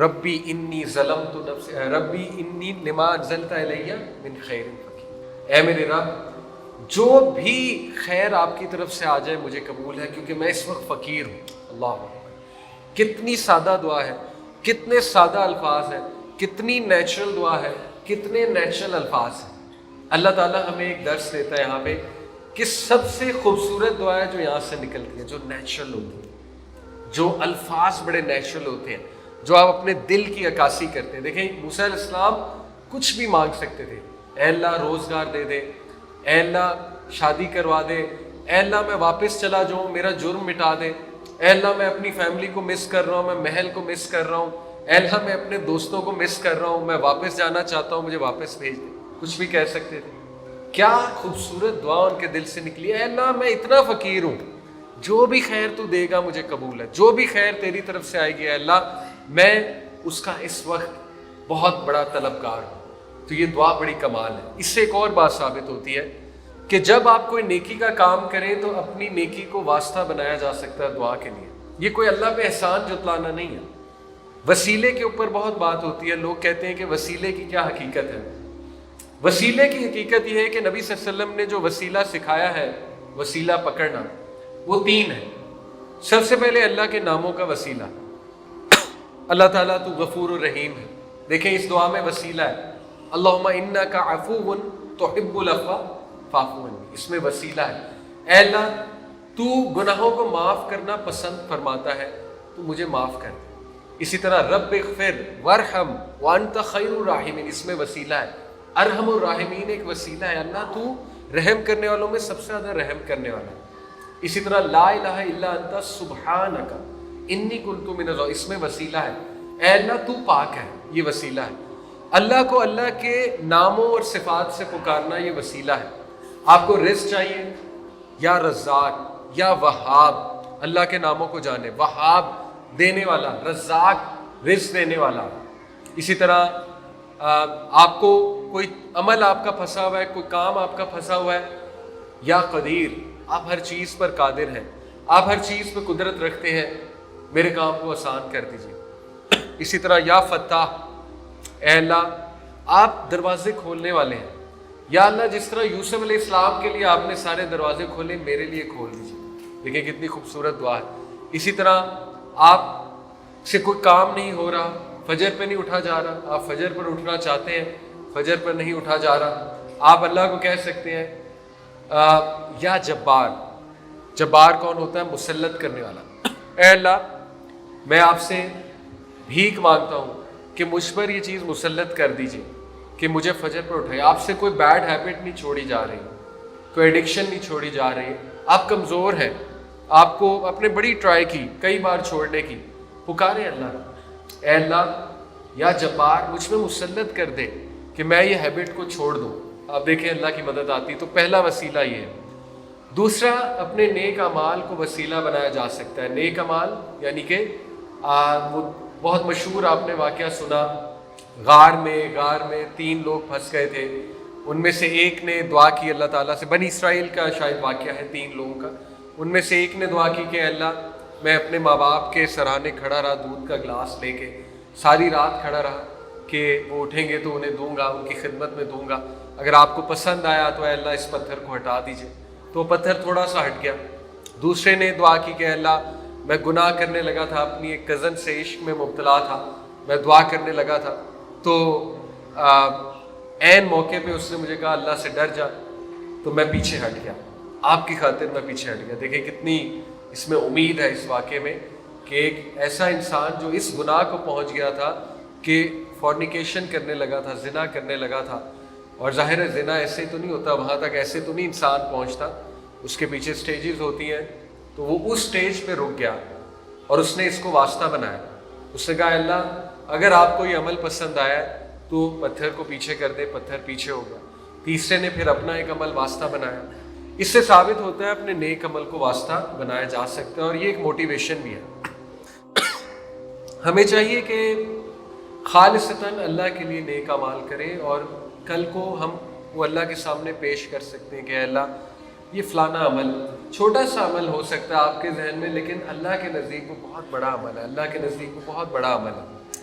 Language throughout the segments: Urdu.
ربی انی ظلمت نفسی ربی انی لما انزلت الی من خیر فقیر، اے میرے رب جو بھی خیر آپ کی طرف سے آ جائے مجھے قبول ہے، کیونکہ میں اس وقت فقیر ہوں۔ اللہ اکبر، کتنی سادہ دعا ہے، کتنے سادہ الفاظ ہیں، کتنی نیچرل دعا ہے، کتنے نیچرل الفاظ ہیں۔ اللہ تعالیٰ ہمیں ایک درس دیتا ہے یہاں پہ کہ سب سے خوبصورت دعا ہے جو یہاں سے نکلتی ہے، جو نیچرل ہوتی ہے، جو الفاظ بڑے نیچرل ہوتے ہیں، جو آپ اپنے دل کی عکاسی کرتے ہیں۔ دیکھیں موسیٰ علیہ السلام کچھ بھی مانگ سکتے تھے، اے اللہ روزگار دے دے، اے اللہ شادی کروا دے، اے اللہ میں واپس چلا جاؤں، میرا جرم مٹا دے، اے اللہ میں اپنی فیملی کو مس کر رہا ہوں، میں محل کو مس کر رہا ہوں، اے اللہ میں اپنے دوستوں کو مس کر رہا ہوں، میں واپس جانا چاہتا ہوں، مجھے واپس بھیج دے۔ کچھ بھی کہہ سکتے تھے۔ کیا خوبصورت دعا ان کے دل سے نکلی، اے اللہ میں اتنا فقیر ہوں، جو بھی خیر تو دے گا مجھے قبول ہے، جو بھی خیر تیری طرف سے آئے گی اے اللہ میں اس کا اس وقت بہت بڑا طلبگار ہوں۔ تو یہ دعا بڑی کمال ہے۔ اس سے ایک اور بات ثابت ہوتی ہے کہ جب آپ کوئی نیکی کا کام کریں تو اپنی نیکی کو واسطہ بنایا جا سکتا ہے دعا کے لیے۔ یہ کوئی اللہ پہ احسان جتلانا نہیں ہے۔ وسیلے کے اوپر بہت بات ہوتی ہے، لوگ کہتے ہیں کہ وسیلے کی کیا حقیقت ہے۔ وسیلے کی حقیقت یہ ہے کہ نبی صلی اللہ علیہ وسلم نے جو وسیلہ سکھایا ہے، وسیلہ پکڑنا، وہ 3 ہے۔ سب سے پہلے اللہ کے ناموں کا وسیلہ، اللہ تعالیٰ تو غفور الرحیم ہے۔ دیکھیں اس دعا میں وسیلہ ہے، اللہم انک عفو تحب العفو فاعف عنی، اس میں وسیلہ ہے، اے اللہ تو گناہوں کو معاف کرنا پسند فرماتا ہے، تو مجھے معاف کر دے۔ اسی طرح رب اغفر وارحم وانت خیر الراحمین، اس میں وسیلہ ہے، ارحم الراحمین ایک وسیلہ ہے، اللہ تو رحم کرنے والوں میں سب سے زیادہ رحم کرنے والا ہے۔ اسی طرح لا الہ الا انت سبحانک انی کنت من الظالمین، اس میں وسیلہ ہے، اے اللہ تو پاک ہے، یہ وسیلہ ہے۔ اللہ کو اللہ کے ناموں اور صفات سے پکارنا یہ وسیلہ ہے۔ آپ کو رزق چاہیے، یا رزاق یا وہاب، اللہ کے ناموں کو جانے، وہاب دینے والا، رزاق رزق دینے والا۔ اسی طرح آپ کو کوئی عمل آپ کا پھنسا ہوا ہے، کوئی کام آپ کا پھنسا ہوا ہے، یا قدیر، آپ ہر چیز پر قادر ہیں، آپ ہر چیز پہ قدرت رکھتے ہیں، میرے کام کو آسان کر دیجیے۔ اسی طرح یا فتاح، اے اللہ آپ دروازے کھولنے والے ہیں، یا اللہ جس طرح یوسف علیہ السلام کے لیے آپ نے سارے دروازے کھولے، میرے لیے کھول دیجیے۔ دیکھیں کتنی خوبصورت دعا ہے۔ اسی طرح آپ سے کوئی کام نہیں ہو رہا، فجر پہ نہیں اٹھا جا رہا، آپ فجر پر اٹھنا چاہتے ہیں، فجر پر نہیں اٹھا جا رہا، آپ اللہ کو کہہ سکتے ہیں یا جبار۔ جبار کون ہوتا ہے؟ مسلط کرنے والا۔ اے اللہ میں آپ سے بھیک مانگتا ہوں کہ مجھ پر یہ چیز مسلط کر دیجیے کہ مجھے فجر پر اٹھائے۔ آپ سے کوئی بیڈ ہیبٹ نہیں چھوڑی جا رہی، کوئی ایڈکشن نہیں چھوڑی جا رہی، آپ کمزور ہیں، آپ کو اپنے بڑی ٹرائی کی کئی بار چھوڑنے کی، پکارے اللہ، اے اللہ یا جبار مجھ میں مسلط کر دے کہ میں یہ ہیبٹ کو چھوڑ دوں۔ آپ دیکھیں اللہ کی مدد آتی۔ تو پہلا وسیلہ یہ ہے۔ دوسرا، اپنے نیک اعمال کو وسیلہ بنایا جا سکتا ہے۔ نیک اعمال یعنی کہ وہ بہت مشہور آپ نے واقعہ سنا، غار میں 3 لوگ پھنس گئے تھے، ان میں سے ایک نے دعا کی اللہ تعالیٰ سے، بنی اسرائیل کا شاید واقعہ ہے 3 لوگوں کا، ان میں سے ایک نے دعا کی کہ اللہ میں اپنے ماں باپ کے سرانے کھڑا رہا دودھ کا گلاس لے کے، ساری رات کھڑا رہا کہ وہ اٹھیں گے تو انہیں دوں گا، ان کی خدمت میں دوں گا، اگر آپ کو پسند آیا تو اے اللہ اس پتھر کو ہٹا دیجئے۔ تو وہ پتھر تھوڑا سا ہٹ گیا۔ دوسرے نے دعا کی کہ اللہ میں گناہ کرنے لگا تھا، اپنی ایک کزن سے عشق میں مبتلا تھا، میں دعا کرنے لگا تھا، تو عین موقع پہ اس نے مجھے کہا اللہ سے ڈر جا، تو میں پیچھے ہٹ گیا، آپ کی خاطر میں پیچھے ہٹ گیا۔ دیکھیں کتنی اس میں امید ہے اس واقعے میں کہ ایک ایسا انسان جو اس گناہ کو پہنچ گیا تھا کہ فورنیکیشن کرنے لگا تھا، زنا کرنے لگا تھا، اور ظاہر ہے زنا ایسے تو نہیں ہوتا، وہاں تک ایسے تو نہیں انسان پہنچتا، اس کے پیچھے سٹیجز ہوتی ہیں، تو وہ اس سٹیج پہ رک گیا اور اس نے اس کو واسطہ بنایا۔ اس نے کہا اللہ اگر آپ کو یہ عمل پسند آیا تو پتھر کو پیچھے کر دے، پتھر پیچھے ہو گیا۔ تیسرے نے پھر اپنا ایک عمل واسطہ بنایا۔ اس سے ثابت ہوتا ہے اپنے نیک عمل کو واسطہ بنایا جا سکتا ہے، اور یہ ایک موٹیویشن بھی ہے۔ ہمیں چاہیے کہ خالصتاً اللہ کے لیے نیک اعمال کریں، اور کل کو ہم وہ اللہ کے سامنے پیش کر سکتے ہیں کہ اے اللہ یہ فلانا عمل، چھوٹا سا عمل ہو سکتا ہے آپ کے ذہن میں، لیکن اللہ کے نزدیک وہ بہت بڑا عمل ہے، اللہ کے نزدیک وہ بہت بڑا عمل ہے۔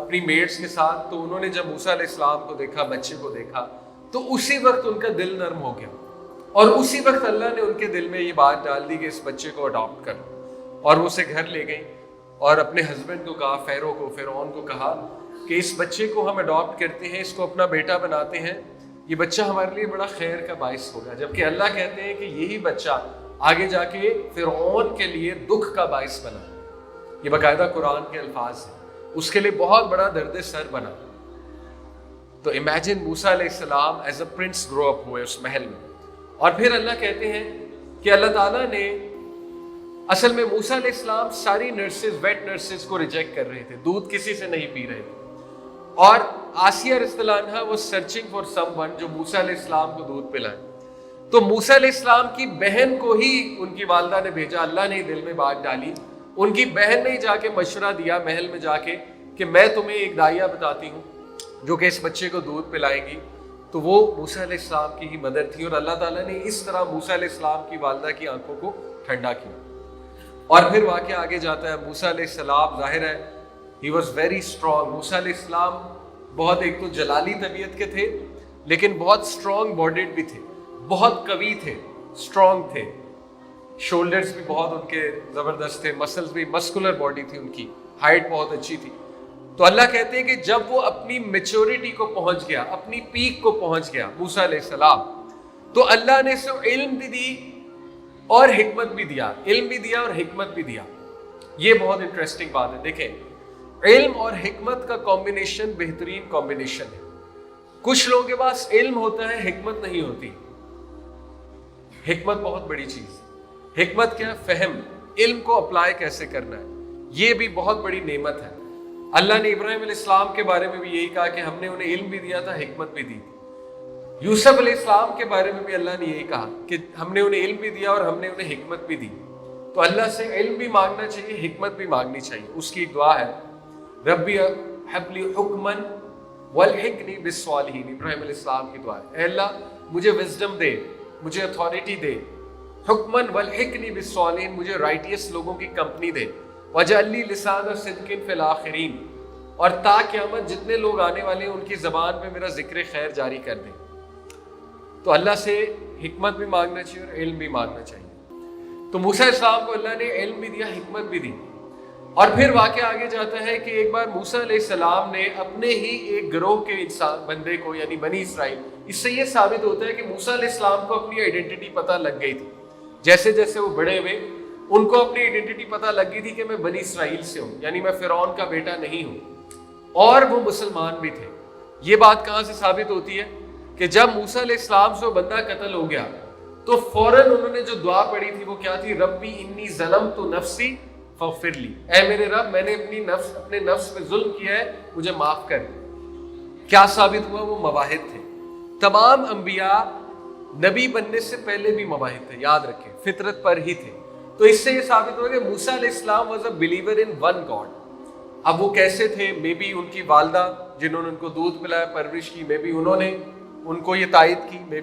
اپنی میٹس کے ساتھ، تو انہوں نے جب موسیٰ علیہ السلام کو دیکھا، بچے کو دیکھا، تو اسی وقت ان کا دل نرم ہو گیا، اور اسی وقت اللہ نے ان کے دل میں یہ بات ڈال دی کہ اس بچے کو اڈاپٹ کر لو، اور وہ اسے گھر لے گئیں اور اپنے ہسبینڈ کو کہا، فرعون کو کہا کہ اس بچے کو ہم اڈاپٹ کرتے ہیں، اس کو اپنا بیٹا بناتے ہیں، یہ بچہ ہمارے لیے بڑا خیر کا باعث ہوگا، جبکہ اللہ کہتے ہیں کہ یہی بچہ آگے جا کے فرعون کے لیے دکھ کا باعث بنا، یہ باقاعدہ قرآن کے الفاظ ہیں، اس کے لیے بہت بڑا درد سر بنا۔ تو امیجن موسیٰ علیہ السلام ایز اے پرنس گرو اپ ہوئے اس محل میں، اور پھر اللہ کہتے ہیں کہ اللہ تعالیٰ نے اصل میں موسیٰ علیہ السلام ساری نرسز، ویٹ نرسز کو ریجیکٹ کر رہے تھے، دودھ کسی سے نہیں پی رہے تھے، اور آسیہ رضی اللہ عنہا وہ سرچنگ فار سم ون جو موسیٰ علیہ السلام کو دودھ پلائے، تو موسیٰ علیہ السلام کی بہن کو ہی ان کی والدہ نے بھیجا، اللہ نے دل میں بات ڈالی، ان کی بہن نے جا کے مشورہ دیا محل میں جا کے کہ میں تمہیں ایک دائیا بتاتی ہوں جو کہ اس بچے کو دودھ پلائے گی، تو وہ موسیٰ علیہ السلام کی ہی مدر تھی، اور اللہ تعالیٰ نے اس طرح موسیٰ علیہ السلام کی والدہ کی آنکھوں کو ٹھنڈا کیا۔ اور پھر واقعہ آگے جاتا ہے، موسیٰ علیہ السلام ظاہر ہے ہی واز ویری اسٹرانگ، موسیٰ علیہ السلام بہت ایک تو جلالی طبیعت کے تھے، لیکن بہت اسٹرانگ باڈیڈ بھی تھے، بہت قوی تھے، اسٹرانگ تھے، شولڈرز بھی بہت ان کے زبردست تھے، مسلز بھی، مسکولر باڈی تھی ان کی، ہائٹ بہت اچھی تھی۔ تو اللہ کہتے ہیں کہ جب وہ اپنی میچورٹی کو پہنچ گیا، اپنی پیک کو پہنچ گیا موسیٰ علیہ السلام، تو اللہ نے اسے علم بھی دی اور حکمت بھی دیا، علم بھی دیا اور حکمت بھی دیا۔ یہ بہت انٹرسٹنگ بات ہے، دیکھیں علم اور حکمت کا کمبینیشن بہترین کمبینیشن ہے۔ کچھ لوگوں کے پاس علم ہوتا ہے، حکمت نہیں ہوتی۔ حکمت بہت بڑی چیز ہے۔ حکمت کیا؟ فہم، علم کو اپلائی کیسے کرنا ہے، یہ بھی بہت بڑی نعمت ہے۔ اللہ نے ابراہیم علیہ السلام کے بارے میں بھی یہی کہا کہ ہم نے انہیں علم بھی دیا تھا، حکمت بھی دی تھی۔ یوسف علیہ السلام کے بارے میں بھی اللہ نے یہی کہا کہ ہم نے انہیں علم بھی دیا اور ہم نے انہیں حکمت بھی دی۔ تو اللہ سے علم بھی مانگنا چاہیے، حکمت بھی مانگنی چاہیے۔ اس کی ایک دعا ہے، ربی ہب لی حکما والحقنی بالصالحین، ابراہیم علیہ السلام کی دعا ہے، اے اللہ مجھے وزڈم دے، مجھے اتھارٹی دے، حکما والحقنی بالصالحین، مجھے رائٹیس لوگوں کی کمپنی دے، واجعل لی لسان صدق فی الآخرین، اور تا قیامت جتنے لوگ آنے والے ہیں ان کی زبان پہ میرا ذکر خیر جاری کر دے۔ تو اللہ سے حکمت بھی مانگنا چاہیے اور علم بھی مانگنا چاہیے۔ تو موسیٰ علیہ السلام کو اللہ نے علم بھی دیا، حکمت بھی دی۔ اور پھر واقعہ آگے جاتا ہے کہ ایک بار موسیٰ علیہ السلام نے اپنے ہی ایک گروہ کے انسان بندے کو، یعنی بنی اسرائیل، اس سے یہ ثابت ہوتا ہے کہ موسیٰ علیہ السلام کو اپنی آئیڈینٹی پتہ لگ گئی تھی، جیسے جیسے وہ بڑے ہوئے ان کو اپنی آئیڈینٹی پتہ لگ گئی تھی کہ میں بنی اسرائیل سے ہوں، یعنی میں فرعون کا بیٹا نہیں ہوں، اور وہ مسلمان بھی تھے۔ یہ بات کہاں سے ثابت ہوتی ہے کہ جب موسیٰ علیہ السلام سے وہ بندہ قتل ہو گیا تو فوراً انہوں نے جو دعا پڑھی تھی وہ کیا تھی؟ ربی انی ظلمت نفسی فاغفر لی، اے میرے رب میں نے اپنے نفس پہ ظلم کیا ہے، مجھے معاف کر۔ کیا ثابت ہوا؟ وہ مواہب تھے۔ تمام انبیاء نبی بننے سے پہلے بھی مواہب تھے، یاد رکھیں، فطرت پر ہی تھے۔ تو اس سے یہ ثابت ہوا کہ موسیٰ علیہ السلام was a believer in one God. اب وہ کیسے تھے؟ مے بی ان کی والدہ جنہوں نے ان کو دودھ پلایا، پرورش کی، مے بی انہوں نے ان کو یہ تائید کی، مے بی